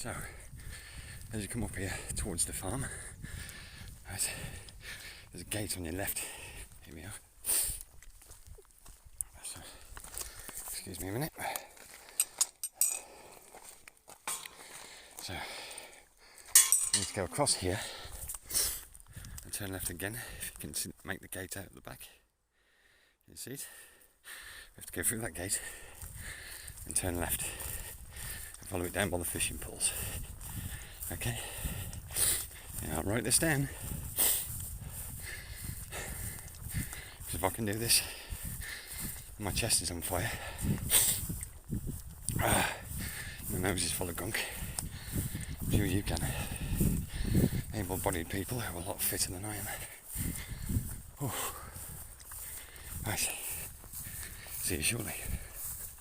So, as you come up here towards the farm, right, there's a gate on your left. Here we are. So, excuse me a minute. So, you need to go across here and turn left again. If you can make the gate out at the back, you see it. You have to go through that gate and turn left and follow it down by the fishing poles. Okay, now I'll write this down, because if I can do this, my chest is on fire, my nose is full of gunk. I'm sure you can. Able-bodied people who are a lot fitter than I am. Right, see you shortly.